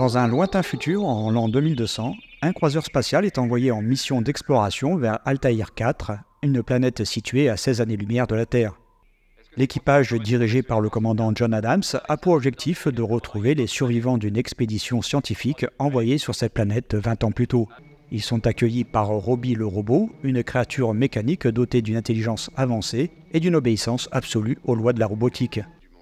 Dans un lointain futur, en l'an 2200, un croiseur spatial est envoyé en mission d'exploration vers Altaïr 4, une planète située à 16 années-lumière de la Terre. L'équipage, dirigé par le commandant John Adams, a pour objectif de retrouver les survivants d'une expédition scientifique envoyée sur cette planète 20 ans plus tôt. Ils sont accueillis par Robbie le robot, une créature mécanique dotée d'une intelligence avancée et d'une obéissance absolue aux lois de la robotique.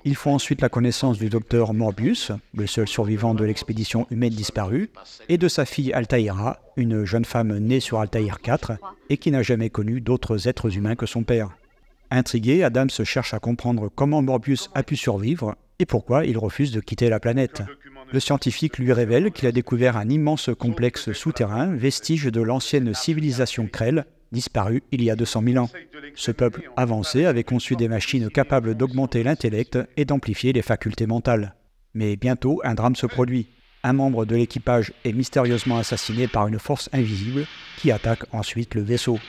Ils font ensuite la connaissance du docteur Morbius, le seul survivant de l'expédition humaine disparue, et de sa fille Altaïra, une jeune femme née sur Altaïr 4 et qui n'a jamais connu d'autres êtres humains que son père. Intrigué, Adams cherche à comprendre comment Morbius a pu survivre et pourquoi il refuse de quitter la planète. Le scientifique lui révèle qu'il a découvert un immense complexe souterrain, vestige de l'ancienne civilisation Krell, disparue il y a 200 000 ans. Ce peuple avancé avait conçu des machines capables d'augmenter l'intellect et d'amplifier les facultés mentales. Mais bientôt, un drame se produit. Un membre de l'équipage est mystérieusement assassiné par une force invisible qui attaque ensuite le vaisseau.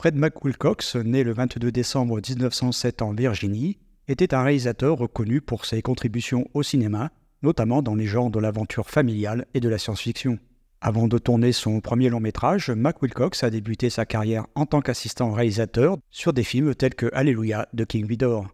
Fred McWilcox, né le 22 décembre 1907 en Virginie, était un réalisateur reconnu pour ses contributions au cinéma, notamment dans les genres de l'aventure familiale et de la science-fiction. Avant de tourner son premier long-métrage, McWilcox a débuté sa carrière en tant qu'assistant réalisateur sur des films tels que Alléluia de King Vidor.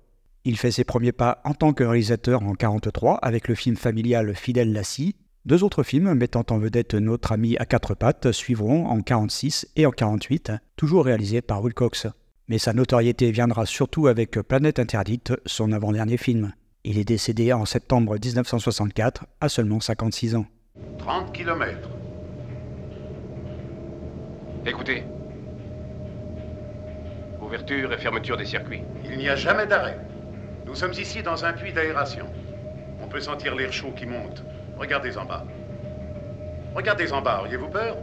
Il fait ses premiers pas en tant que réalisateur en 1943 avec le film familial Fidèle Lassie. Deux autres films mettant en vedette notre ami à quatre pattes suivront en 1946 et en 1948, toujours réalisés par Wilcox. Mais sa notoriété viendra surtout avec Planète Interdite, son avant-dernier film. Il est décédé en septembre 1964, à seulement 56 ans. 30 km. Écoutez. Ouverture et fermeture des circuits. Il n'y a jamais d'arrêt. Nous sommes ici dans un puits d'aération. On peut sentir l'air chaud qui monte. Regardez en bas. Regardez en bas, auriez-vous peur?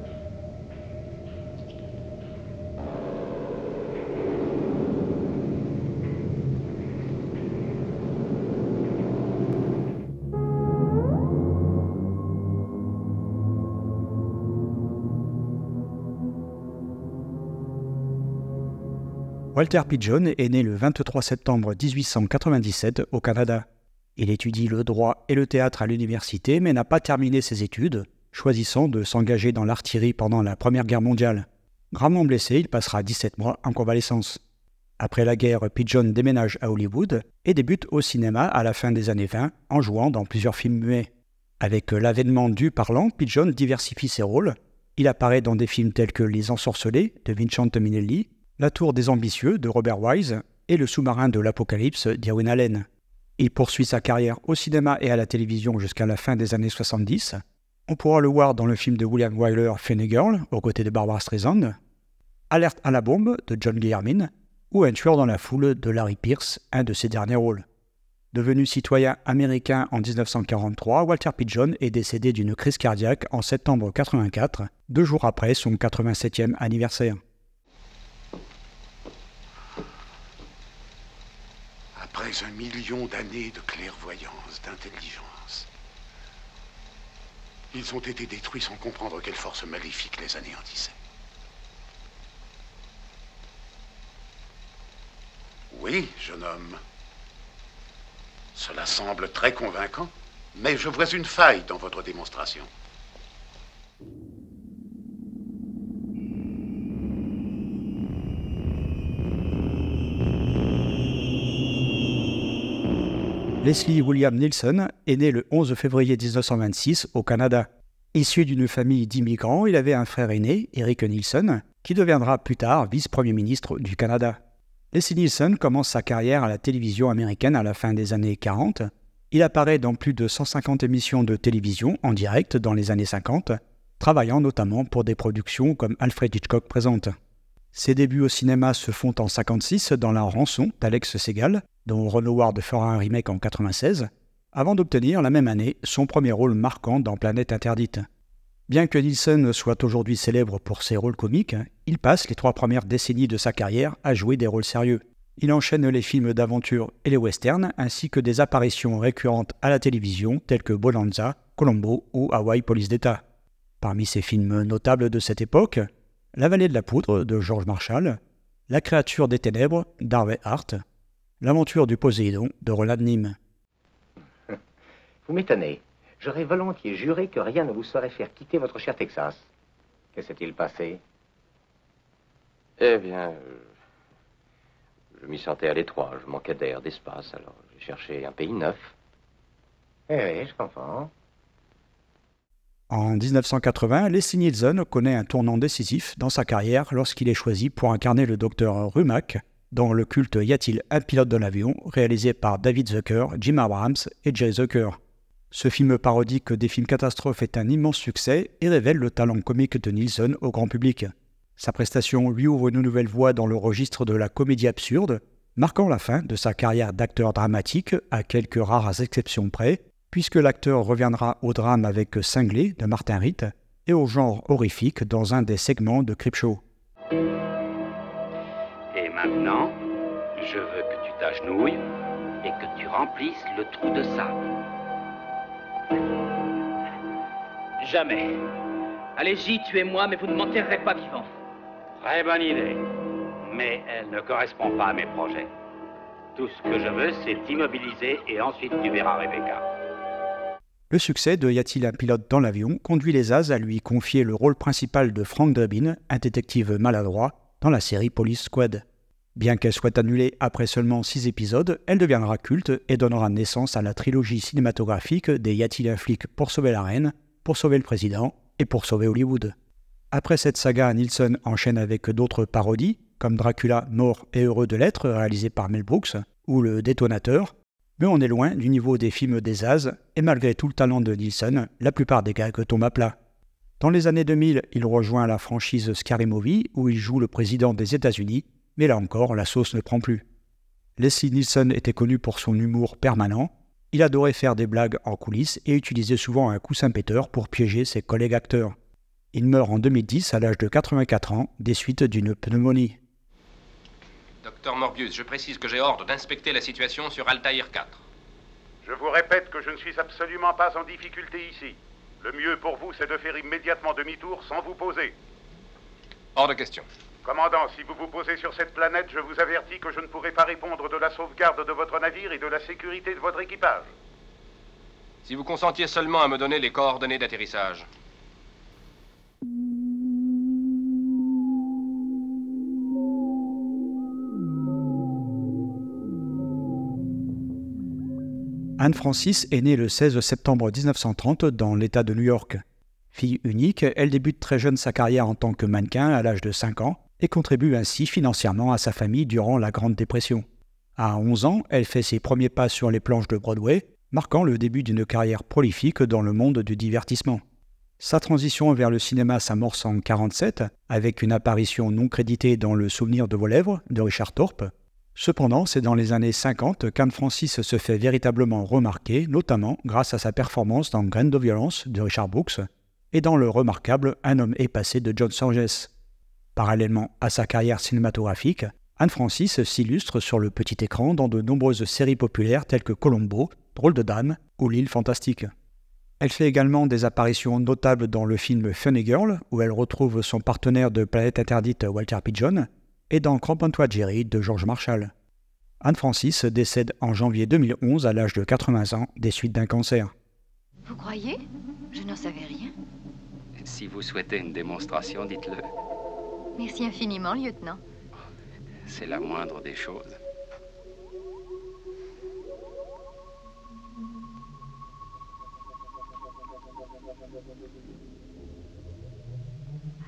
Walter Pidgeon est né le 23 septembre 1897 au Canada. Il étudie le droit et le théâtre à l'université, mais n'a pas terminé ses études, choisissant de s'engager dans l'artillerie pendant la Première Guerre mondiale. Gravement blessé, il passera 17 mois en convalescence. Après la guerre, Pidgeon déménage à Hollywood et débute au cinéma à la fin des années 20 en jouant dans plusieurs films muets. Avec l'avènement du parlant, Pidgeon diversifie ses rôles. Il apparaît dans des films tels que Les Ensorcelés de Vincente Minnelli, La Tour des Ambitieux de Robert Wise et Le Sous-marin de l'Apocalypse d'Irwin Allen. Il poursuit sa carrière au cinéma et à la télévision jusqu'à la fin des années 70. On pourra le voir dans le film de William Wyler Funny Girl, aux côtés de Barbara Streisand, Alerte à la bombe de John Guillermin, ou Un tueur dans la foule de Larry Pierce, un de ses derniers rôles. Devenu citoyen américain en 1943, Walter Pidgeon est décédé d'une crise cardiaque en septembre 1984, 2 jours après son 87e anniversaire. Après 1 million d'années de clairvoyance, d'intelligence, ils ont été détruits sans comprendre quelle force maléfique les anéantissait. Oui, jeune homme. Cela semble très convaincant, mais je vois une faille dans votre démonstration. Leslie William Nielsen est né le 11 février 1926 au Canada. Issu d'une famille d'immigrants, il avait un frère aîné, Eric Nielsen, qui deviendra plus tard vice-premier ministre du Canada. Leslie Nielsen commence sa carrière à la télévision américaine à la fin des années 40. Il apparaît dans plus de 150 émissions de télévision en direct dans les années 50, travaillant notamment pour des productions comme Alfred Hitchcock présente. Ses débuts au cinéma se font en 1956 dans La Rançon d'Alex Segal, dont Ron Howard fera un remake en 1996, avant d'obtenir la même année son premier rôle marquant dans Planète Interdite. Bien que Nielsen soit aujourd'hui célèbre pour ses rôles comiques, il passe les 3 premières décennies de sa carrière à jouer des rôles sérieux. Il enchaîne les films d'aventure et les westerns, ainsi que des apparitions récurrentes à la télévision telles que Bonanza, Columbo ou Hawaii Police d'État. Parmi ses films notables de cette époque, La vallée de la poudre de George Marshall, La créature des ténèbres d'Harvey Hart, L'aventure du Poséidon de Roland Nim. Vous m'étonnez. J'aurais volontiers juré que rien ne vous saurait faire quitter votre cher Texas. Que s'est-il passé? Eh bien, je m'y sentais à l'étroit. Je manquais d'air, d'espace, alors j'ai cherché un pays neuf. Eh oui, je comprends. En 1980, Leslie Nielsen connaît un tournant décisif dans sa carrière lorsqu'il est choisi pour incarner le docteur Rumack dans le culte Y a-t-il un pilote dans l'avion, réalisé par David Zucker, Jim Abrahams et Jerry Zucker. Ce film parodique des films catastrophes est un immense succès et révèle le talent comique de Nielsen au grand public. Sa prestation lui ouvre une nouvelle voie dans le registre de la comédie absurde, marquant la fin de sa carrière d'acteur dramatique à quelques rares exceptions près, puisque l'acteur reviendra au drame avec Cinglé de Martin Ritt et au genre horrifique dans un des segments de Creepshow. Et maintenant, je veux que tu t'agenouilles et que tu remplisses le trou de sable. Jamais. Allez-y, tuez-moi, mais vous ne m'enterrerez pas vivant. Très bonne idée. Mais elle ne correspond pas à mes projets. Tout ce que je veux, c'est t'immobiliser et ensuite tu verras Rebecca. Le succès de Y a-t-il un pilote dans l'avion conduit les As à lui confier le rôle principal de Frank Drebin, un détective maladroit, dans la série Police Squad. Bien qu'elle soit annulée après seulement 6 épisodes, elle deviendra culte et donnera naissance à la trilogie cinématographique des Y a-t-il un flic pour sauver la reine, pour sauver le président et pour sauver Hollywood. Après cette saga, Nielsen enchaîne avec d'autres parodies, comme Dracula, mort et heureux de l'être, réalisé par Mel Brooks, ou Le Détonateur, mais on est loin du niveau des films des As, et malgré tout le talent de Nielsen, la plupart des gags tombent à plat. Dans les années 2000, il rejoint la franchise Scary Movie, où il joue le président des États-Unis, mais là encore, la sauce ne prend plus. Leslie Nielsen était connu pour son humour permanent, il adorait faire des blagues en coulisses et utilisait souvent un coussin péteur pour piéger ses collègues acteurs. Il meurt en 2010 à l'âge de 84 ans, des suites d'une pneumonie. Docteur Morbius, je précise que j'ai ordre d'inspecter la situation sur Altaïr 4. Je vous répète que je ne suis absolument pas en difficulté ici. Le mieux pour vous, c'est de faire immédiatement demi-tour sans vous poser. Hors de question. Commandant, si vous vous posez sur cette planète, je vous avertis que je ne pourrai pas répondre de la sauvegarde de votre navire et de la sécurité de votre équipage. Si vous consentiez seulement à me donner les coordonnées d'atterrissage. Anne Francis est née le 16 septembre 1930 dans l'État de New York. Fille unique, elle débute très jeune sa carrière en tant que mannequin à l'âge de 5 ans et contribue ainsi financièrement à sa famille durant la Grande Dépression. À 11 ans, elle fait ses premiers pas sur les planches de Broadway, marquant le début d'une carrière prolifique dans le monde du divertissement. Sa transition vers le cinéma s'amorce en 1947 avec une apparition non créditée dans Le souvenir de vos lèvres de Richard Thorpe. Cependant, c'est dans les années 50 qu'Anne Francis se fait véritablement remarquer, notamment grâce à sa performance dans Grain de violence de Richard Brooks et dans le remarquable Un homme est passé de John Sturges. Parallèlement à sa carrière cinématographique, Anne Francis s'illustre sur le petit écran dans de nombreuses séries populaires telles que Columbo, Drôle de Dame ou L'île fantastique. Elle fait également des apparitions notables dans le film Funny Girl, où elle retrouve son partenaire de Planète Interdite Walter Pidgeon, et dans Cramponne-toi Jerry de George Marshall. Anne Francis décède en janvier 2011 à l'âge de 80 ans des suites d'un cancer. Vous croyez? Je n'en savais rien. Si vous souhaitez une démonstration, dites-le. Merci infiniment, lieutenant. C'est la moindre des choses.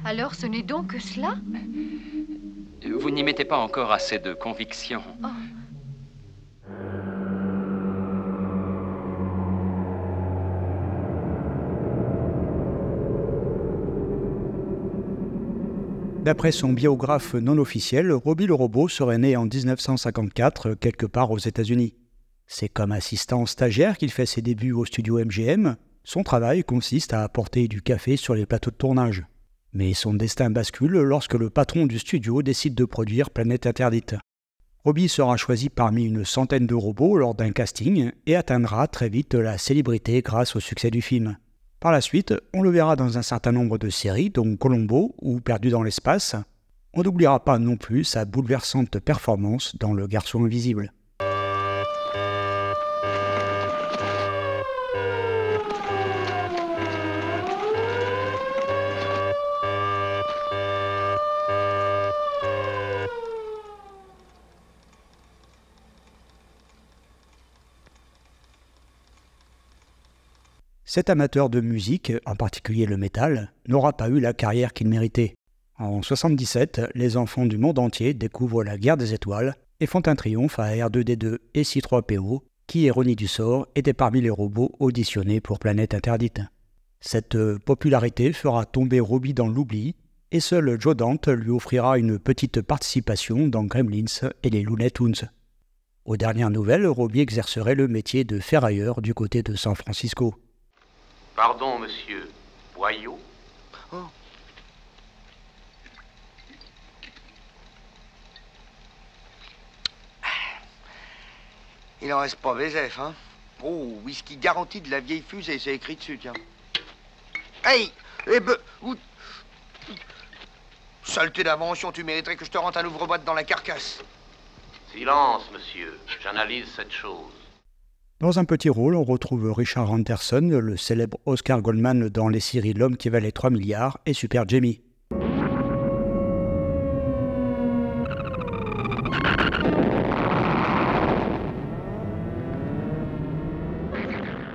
Alors ce n'est donc que cela? Vous n'y mettez pas encore assez de conviction. Oh. D'après son biographe non officiel, Robbie le robot serait né en 1954 quelque part aux États-Unis. C'est comme assistant stagiaire qu'il fait ses débuts au studio MGM. Son travail consiste à apporter du café sur les plateaux de tournage. Mais son destin bascule lorsque le patron du studio décide de produire Planète Interdite. Robbie sera choisi parmi une centaine de robots lors d'un casting et atteindra très vite la célébrité grâce au succès du film. Par la suite, on le verra dans un certain nombre de séries, dont Columbo ou Perdu dans l'espace. On n'oubliera pas non plus sa bouleversante performance dans Le Garçon Invisible. Cet amateur de musique, en particulier le métal, n'aura pas eu la carrière qu'il méritait. En 1977, les enfants du monde entier découvrent la guerre des étoiles et font un triomphe à R2-D2 et C3PO, qui, ironie du sort, étaient parmi les robots auditionnés pour Planète Interdite. Cette popularité fera tomber Robbie dans l'oubli, et seul Joe Dante lui offrira une petite participation dans Gremlins et les Looney Tunes. Aux dernières nouvelles, Robbie exercerait le métier de ferrailleur du côté de San Francisco. Pardon, monsieur. Boyau? Oh. Il en reste pas, Vézef, hein? Oh, whisky garanti de la vieille fusée, c'est écrit dessus, tiens. Hey! Eh ben... Saleté d'invention, tu mériterais que je te rentre un ouvre-boîte dans la carcasse. Silence, monsieur. J'analyse cette chose. Dans un petit rôle, on retrouve Richard Anderson, le célèbre Oscar Goldman dans les séries L'homme qui valait 3 milliards et Super Jamie.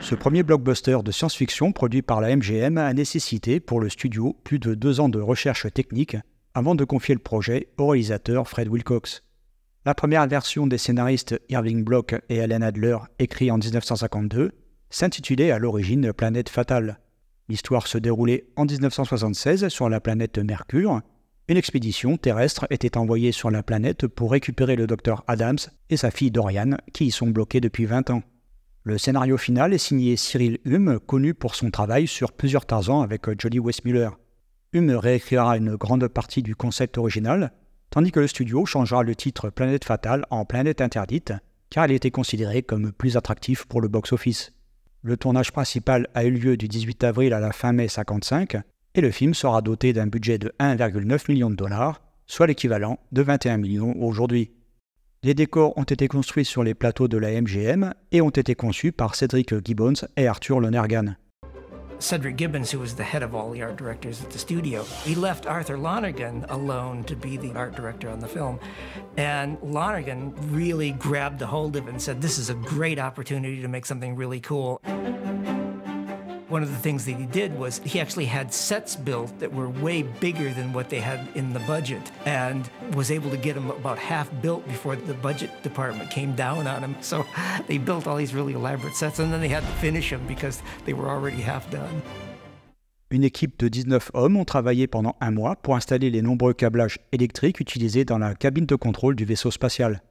Ce premier blockbuster de science-fiction produit par la MGM a nécessité pour le studio plus de 2 ans de recherche technique avant de confier le projet au réalisateur Fred Wilcox. La première version des scénaristes Irving Bloch et Alan Adler, écrit en 1952, s'intitulait à l'origine Planète Fatale. L'histoire se déroulait en 1976 sur la planète Mercure. Une expédition terrestre était envoyée sur la planète pour récupérer le docteur Adams et sa fille Dorian, qui y sont bloqués depuis 20 ans. Le scénario final est signé Cyril Hume, connu pour son travail sur plusieurs Tarzans avec Jody Westmuller. Hume réécrira une grande partie du concept original, tandis que le studio changera le titre Planète Fatale en Planète Interdite, car il était considéré comme plus attractif pour le box-office. Le tournage principal a eu lieu du 18 avril à la fin mai 1955, et le film sera doté d'un budget de 1,9 million de dollars, soit l'équivalent de 21 millions aujourd'hui. Les décors ont été construits sur les plateaux de la MGM et ont été conçus par Cedric Gibbons et Arthur Lonergan. Cedric Gibbons, who was the head of all the art directors at the studio, he left Arthur Lonergan alone to be the art director on the film. And Lonergan really grabbed a hold of it and said, this is a great opportunity to make something really cool. One of the things that he did was he actually had sets built that were way bigger than what they had in the budget and was able to get them about half built before the budget department came down on him. So they built all these really elaborate sets and then they had to finish them because they were already half done. Une équipe de 19 hommes ont travaillé pendant 1 mois pour installer les nombreux câblages électriques utilisés dans la cabine de contrôle du vaisseau spatial.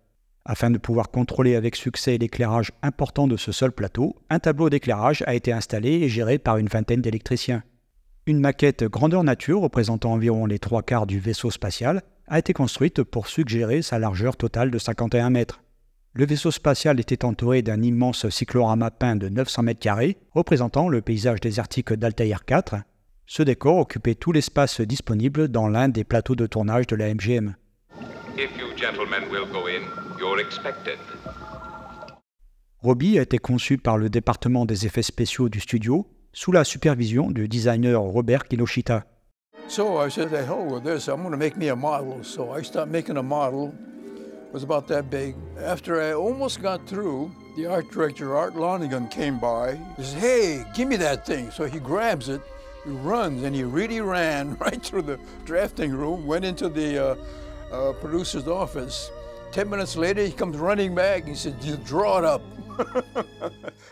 Afin de pouvoir contrôler avec succès l'éclairage important de ce seul plateau, un tableau d'éclairage a été installé et géré par une vingtaine d'électriciens. Une maquette grandeur nature représentant environ les 3/4 du vaisseau spatial a été construite pour suggérer sa largeur totale de 51 mètres. Le vaisseau spatial était entouré d'un immense cyclorama peint de 900 mètres carrés, représentant le paysage désertique d'Altaïr 4. Ce décor occupait tout l'espace disponible dans l'un des plateaux de tournage de la MGM. If you gentlemen will go in, you're expected. Robbie a été conçu par le département des effets spéciaux du studio, sous la supervision du designer Robert Kinoshita. So I said, hell with this, I'm going to make me a model. So I started making a model. It was about that big. After I almost got through, the art director, Art Lonergan, came by. He says, hey, give me that thing. So he grabs it, he runs, and he really ran right through the drafting room, went into the producer's office. 10 minutes later, he comes running back. He said, "You draw it up."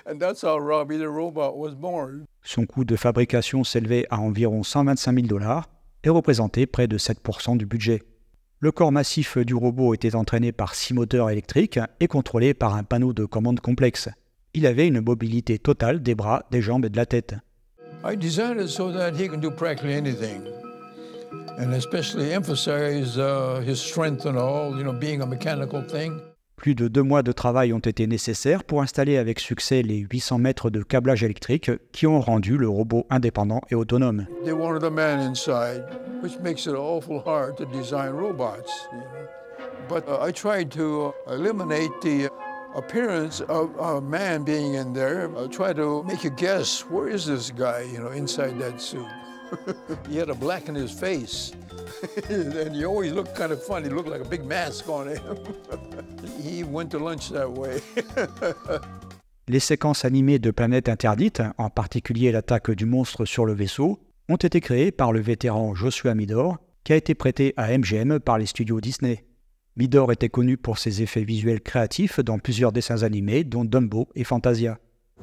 And that's how Robbie the Robot was born. Son coût de fabrication s'élevait à environ 125 000 $, et représentait près de 7% du budget. Le corps massif du robot était entraîné par 6 moteurs électriques et contrôlé par un panneau de commande complexe. Il avait une mobilité totale des bras, des jambes et de la tête. I designed it so that he can do practically anything, and especially emphasize his strength and all, being a mechanical thing. Plus de 2 mois de travail ont été nécessaires pour installer avec succès les 800 mètres de câblage électrique qui ont rendu le robot indépendant et autonome. They wanted a man inside, which makes it awful hard to design robots. But I tried to eliminate the appearance of a man being in there. I tried to make you guess, where is this guy, inside that suit? He had a black in his face. And he always looked kind of funny. He looked like a big mask on him. He went to lunch that way. Les séquences animées de Planète Interdite, en particulier l'attaque du monstre sur le vaisseau, ont été créées par le vétéran Joshua Midor, qui a été prêté à MGM par les studios Disney. Midor était connu pour ses effets visuels créatifs dans plusieurs dessins animés, dont Dumbo et Fantasia.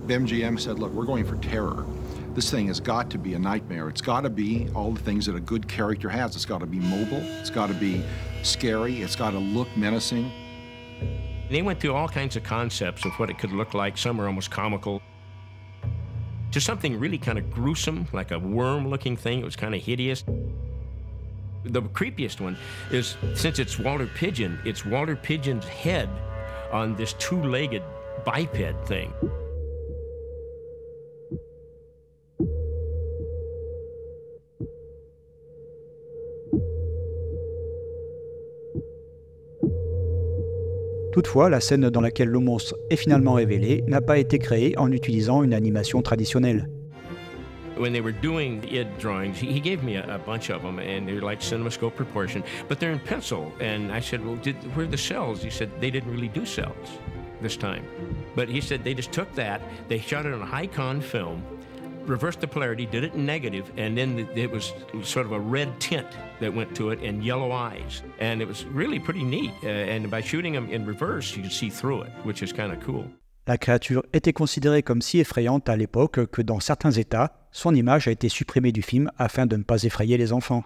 MGM said, look, we're going for terror. This thing has got to be a nightmare. It's got to be all the things that a good character has. It's got to be mobile. It's got to be scary. It's got to look menacing. They went through all kinds of concepts of what it could look like. Some are almost comical. To something really kind of gruesome, like a worm-looking thing. It was kind of hideous. The creepiest one is, since it's Walter Pidgeon's head on this two-legged biped thing. Toutefois, la scène dans laquelle le monstre est finalement révélé n'a pas été créée en utilisant une animation traditionnelle. When they were doing the id drawings, he gave me a bunch of them, and they're like CinemaScope proportion, but they're in pencil. And I said, well, where are the cells? He said, they didn't really do cells this time. But he said they just took that, they shot it on a high-con film, reversed the polarity, did it in negative, and then it was sort of a red tint that went to it and yellow eyes. And it was really pretty neat. And by shooting them in reverse, you could see through it, which is kind of cool. La créature était considérée comme si effrayante à l'époque que dans certains États, son image a été supprimée du film afin de ne pas effrayer les enfants.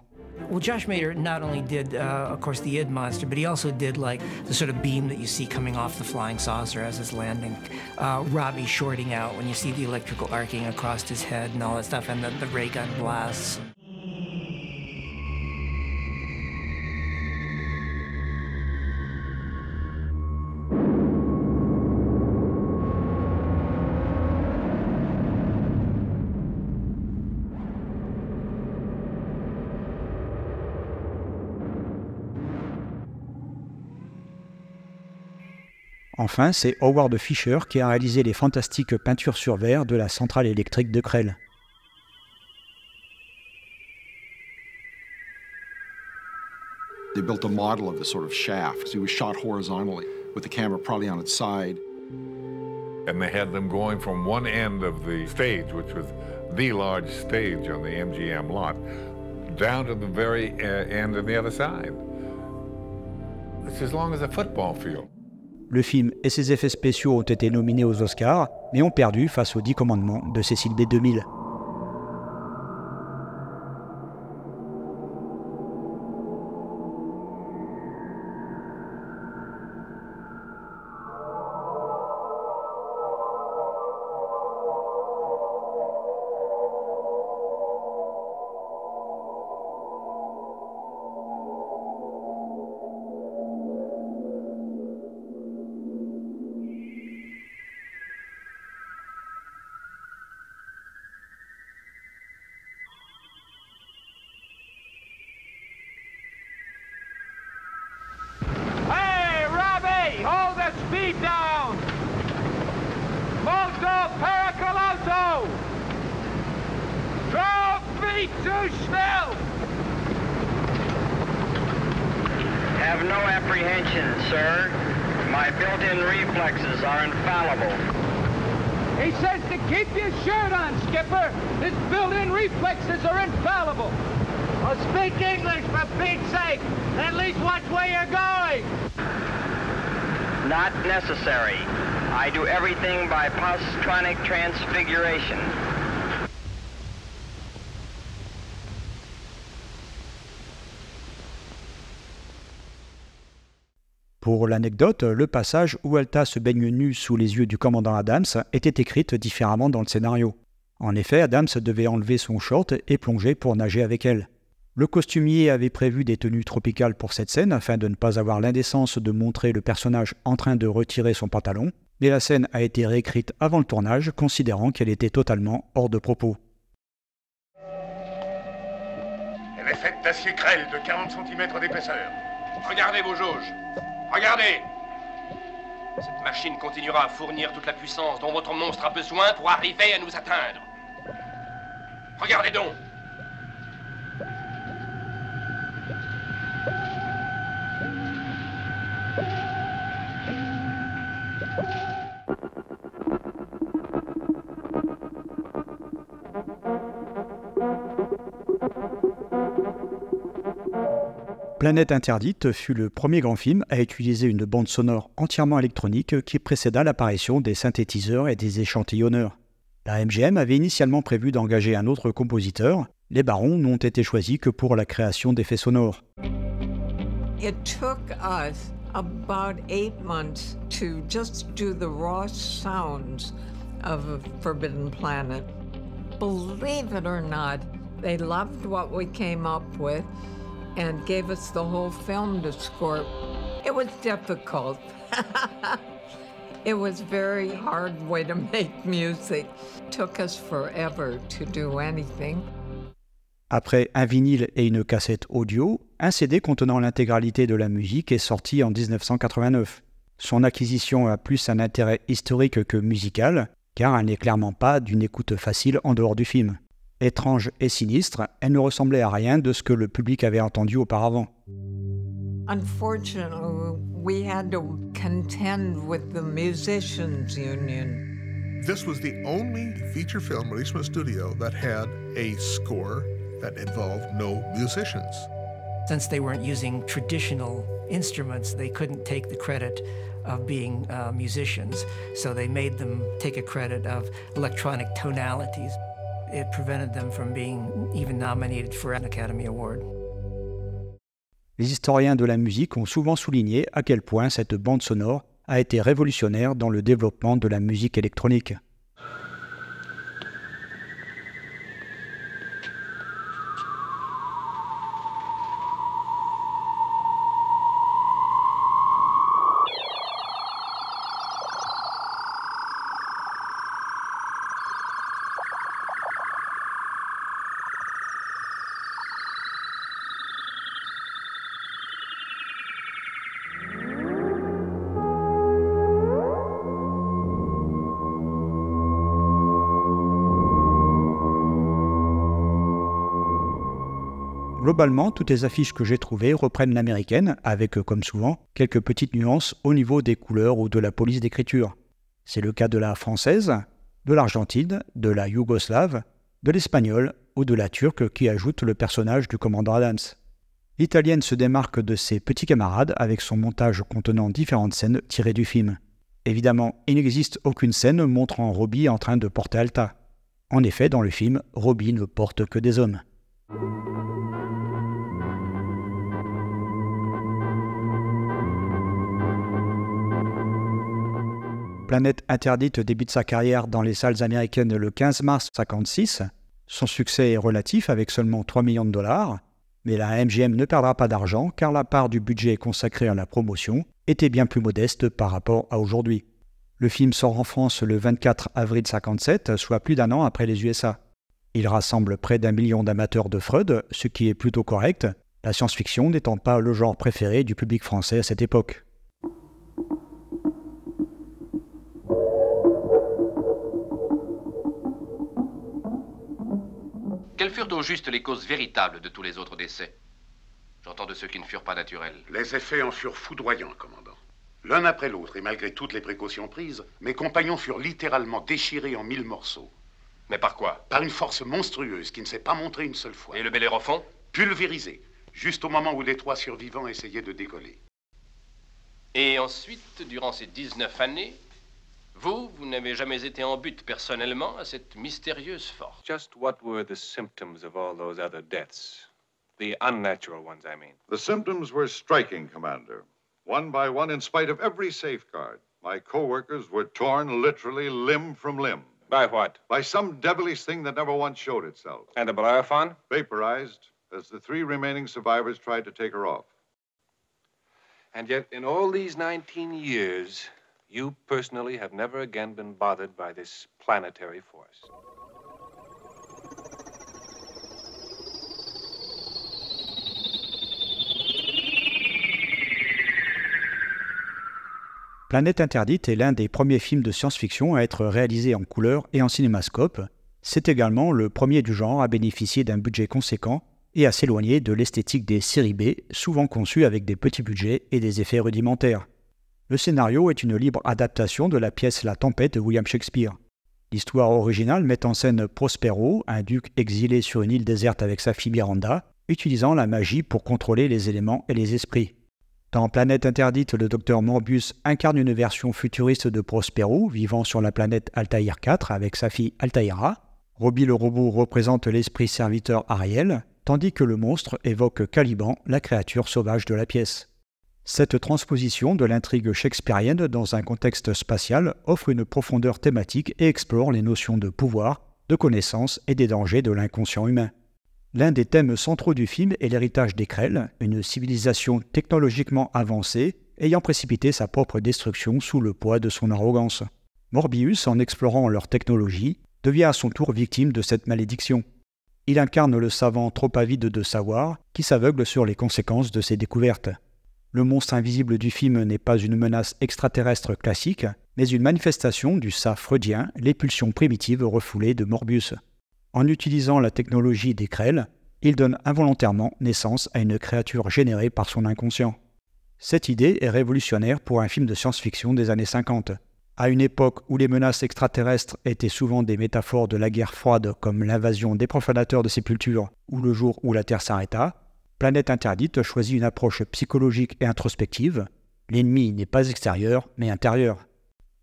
Well, Josh Mader not only did, of course, the id monster, but he also did like the sort of beam that you see coming off the flying saucer as it's landing. Robbie shorting out when you see the electrical arcing across his head and all that stuff, and the ray gun blasts. Enfin, c'est Howard Fisher qui a réalisé les fantastiques peintures sur verre de la centrale électrique de Krell. They built a model of this sort of shaft. It was shot horizontally with the camera probably on its side. And they had them going from one end of the stage, which was the large stage on the MGM lot, down to the very end on the other side. It's as long as a football field. Le film et ses effets spéciaux ont été nominés aux Oscars, mais ont perdu face aux 10 commandements de Cecil B2000. Speed down! Molto pericoloso! 12 feet too schnell! Have no apprehension, sir. My built-in reflexes are infallible. He says to keep your shirt on, Skipper. His built-in reflexes are infallible. Well, speak English, for Pete's sake. At least watch where you're going. Not necessary. I do everything by positronic transfiguration. Pour l'anecdote, le passage où Alta se baigne nue sous les yeux du commandant Adams était écrite différemment dans le scénario. En effet, Adams devait enlever son short et plonger pour nager avec elle. Le costumier avait prévu des tenues tropicales pour cette scène afin de ne pas avoir l'indécence de montrer le personnage en train de retirer son pantalon, mais la scène a été réécrite avant le tournage, considérant qu'elle était totalement hors de propos. Elle est faite d'acier grêle de 40 cm d'épaisseur. Regardez vos jauges. Regardez. Cette machine continuera à fournir toute la puissance dont votre monstre a besoin pour arriver à nous atteindre. Regardez donc. Planète Interdite fut le premier grand film à utiliser une bande sonore entièrement électronique qui précéda l'apparition des synthétiseurs et des échantillonneurs. La MGM avait initialement prévu d'engager un autre compositeur. Les Barons n'ont été choisis que pour la création d'effets sonores. It took us about 8 months to just do the raw sounds of Forbidden Planet. Believe it or not, they loved what we came up with and gave us the whole film to score. It was difficult. It was very hard way to make music. It took us forever to do anything. Après un vinyle et une cassette audio, un CD contenant l'intégralité de la musique est sorti en 1989. Son acquisition a plus un intérêt historique que musical, car elle n'est clairement pas d'une écoute facile en dehors du film. Étrange et sinistre, elle ne ressemblait à rien de ce que le public avait entendu auparavant. Unfortunately, we had to contend with the musicians union. This was the only feature film released from a studio that had a score that involved no musicians. Since they weren't using traditional instruments, they couldn't take the credit of being musicians, so they made them take a credit of electronic tonalities. It prevented them from being even nominated for an Academy Award. Les historiens de la musique ont souvent souligné à quel point cette bande sonore a été révolutionnaire dans le développement de la musique électronique. Globalement, toutes les affiches que j'ai trouvées reprennent l'américaine, avec, comme souvent, quelques petites nuances au niveau des couleurs ou de la police d'écriture. C'est le cas de la française, de l'argentine, de la yougoslave, de l'espagnole ou de la turque qui ajoute le personnage du commandant Adams. L'italienne se démarque de ses petits camarades avec son montage contenant différentes scènes tirées du film. Évidemment, il n'existe aucune scène montrant Robbie en train de porter Alta. En effet, dans le film, Robbie ne porte que des hommes. Planète Interdite débute sa carrière dans les salles américaines le 15 mars 1956. Son succès est relatif avec seulement 3 millions de dollars, mais la MGM ne perdra pas d'argent car la part du budget consacré à la promotion était bien plus modeste par rapport à aujourd'hui. Le film sort en France le 24 avril 1957, soit plus d'un an après les USA. Il rassemble près d'1 million d'amateurs de Freud, ce qui est plutôt correct, la science-fiction n'étant pas le genre préféré du public français à cette époque. Quelles furent au juste les causes véritables de tous les autres décès? J'entends de ceux qui ne furent pas naturels. Les effets en furent foudroyants, commandant. L'un après l'autre, et malgré toutes les précautions prises, mes compagnons furent littéralement déchirés en 1000 morceaux. Mais par quoi? Par une force monstrueuse qui ne s'est pas montrée une seule fois. Et le Bellérophon? Pulvérisé, juste au moment où les 3 survivants essayaient de décoller. Et ensuite, durant ces 19 années, vous n'avez jamais été en but personnellement à cette mystérieuse force. Just what were the symptoms of all those other deaths? The unnatural ones, I mean. The symptoms were striking, Commander. One by one, in spite of every safeguard, my co-workers were torn literally limb from limb. By what? By some devilish thing that never once showed itself. And the Bellerophon? Vaporized as the 3 remaining survivors tried to take her off. And yet, in all these 19 years, you personally have never again been bothered by this planetary force. Planète Interdite est l'un des premiers films de science-fiction à être réalisé en couleur et en cinémascope. C'est également le premier du genre à bénéficier d'un budget conséquent et à s'éloigner de l'esthétique des séries B, souvent conçues avec des petits budgets et des effets rudimentaires. Le scénario est une libre adaptation de la pièce La Tempête de William Shakespeare. L'histoire originale met en scène Prospero, un duc exilé sur une île déserte avec sa fille Miranda, utilisant la magie pour contrôler les éléments et les esprits. Dans Planète Interdite, le docteur Morbius incarne une version futuriste de Prospero, vivant sur la planète Altaïr 4 avec sa fille Altaïra. Robbie le robot représente l'esprit serviteur Ariel, tandis que le monstre évoque Caliban, la créature sauvage de la pièce. Cette transposition de l'intrigue shakespearienne dans un contexte spatial offre une profondeur thématique et explore les notions de pouvoir, de connaissance et des dangers de l'inconscient humain. L'un des thèmes centraux du film est l'héritage des Krell, une civilisation technologiquement avancée ayant précipité sa propre destruction sous le poids de son arrogance. Morbius, en explorant leur technologie, devient à son tour victime de cette malédiction. Il incarne le savant trop avide de savoir qui s'aveugle sur les conséquences de ses découvertes. Le monstre invisible du film n'est pas une menace extraterrestre classique, mais une manifestation du ça freudien, les pulsions primitives refoulées de Morbius. En utilisant la technologie des Krell, il donne involontairement naissance à une créature générée par son inconscient. Cette idée est révolutionnaire pour un film de science-fiction des années 50. À une époque où les menaces extraterrestres étaient souvent des métaphores de la guerre froide comme l'invasion des profanateurs de sépultures ou le jour où la Terre s'arrêta, Planète Interdite choisit une approche psychologique et introspective. L'ennemi n'est pas extérieur, mais intérieur.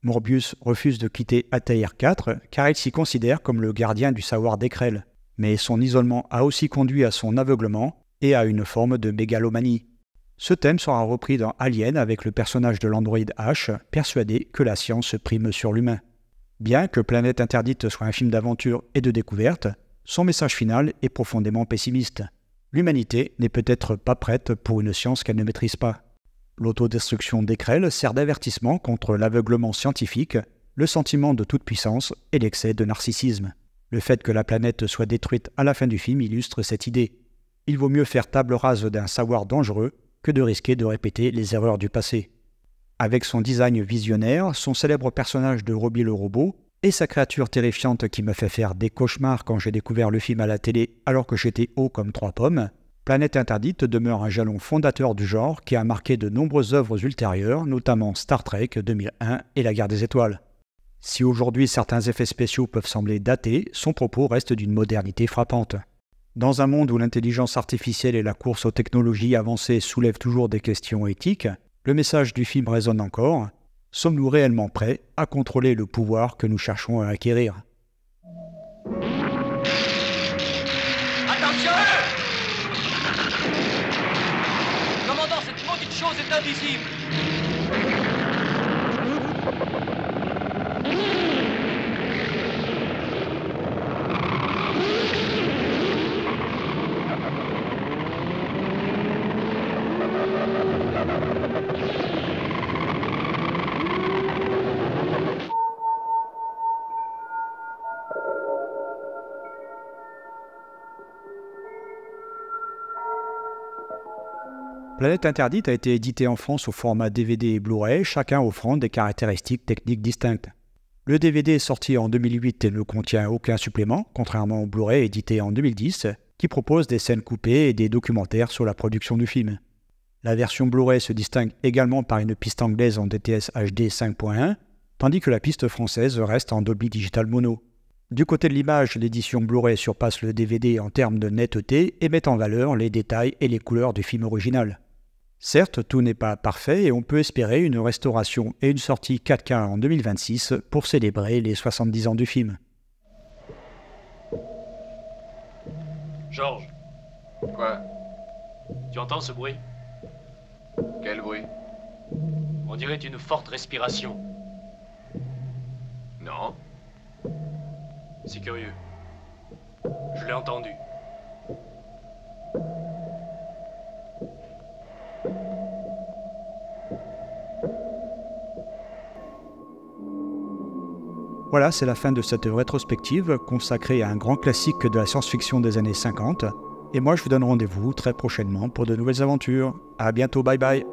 Morbius refuse de quitter Altaïr 4 car il s'y considère comme le gardien du savoir des Krell. Mais son isolement a aussi conduit à son aveuglement et à une forme de mégalomanie. Ce thème sera repris dans Alien avec le personnage de l'androïde H, persuadé que la science prime sur l'humain. Bien que Planète Interdite soit un film d'aventure et de découverte, son message final est profondément pessimiste. L'humanité n'est peut-être pas prête pour une science qu'elle ne maîtrise pas. L'autodestruction des Krell sert d'avertissement contre l'aveuglement scientifique, le sentiment de toute puissance et l'excès de narcissisme. Le fait que la planète soit détruite à la fin du film illustre cette idée. Il vaut mieux faire table rase d'un savoir dangereux que de risquer de répéter les erreurs du passé. Avec son design visionnaire, son célèbre personnage de Robbie le robot et sa créature terrifiante qui me fait faire des cauchemars quand j'ai découvert le film à la télé alors que j'étais haut comme 3 pommes, Planète Interdite demeure un jalon fondateur du genre qui a marqué de nombreuses œuvres ultérieures, notamment Star Trek 2001 et La Guerre des Étoiles. Si aujourd'hui certains effets spéciaux peuvent sembler datés, son propos reste d'une modernité frappante. Dans un monde où l'intelligence artificielle et la course aux technologies avancées soulèvent toujours des questions éthiques, le message du film résonne encore. Sommes-nous réellement prêts à contrôler le pouvoir que nous cherchons à acquérir ? Attention! Commandant, cette maudite chose est invisible! Planète Interdite a été édité en France au format DVD et Blu-ray, chacun offrant des caractéristiques techniques distinctes. Le DVD est sorti en 2008 et ne contient aucun supplément, contrairement au Blu-ray édité en 2010, qui propose des scènes coupées et des documentaires sur la production du film. La version Blu-ray se distingue également par une piste anglaise en DTS HD 5.1, tandis que la piste française reste en Dolby Digital Mono. Du côté de l'image, l'édition Blu-ray surpasse le DVD en termes de netteté et met en valeur les détails et les couleurs du film original. Certes, tout n'est pas parfait et on peut espérer une restauration et une sortie 4K en 2026 pour célébrer les 70 ans du film. Georges. Quoi? Tu entends ce bruit? Quel bruit? On dirait une forte respiration. Non? C'est curieux. Je l'ai entendu. Voilà, c'est la fin de cette rétrospective consacrée à un grand classique de la science-fiction des années 50. Et moi, je vous donne rendez-vous très prochainement pour de nouvelles aventures. À bientôt, bye bye.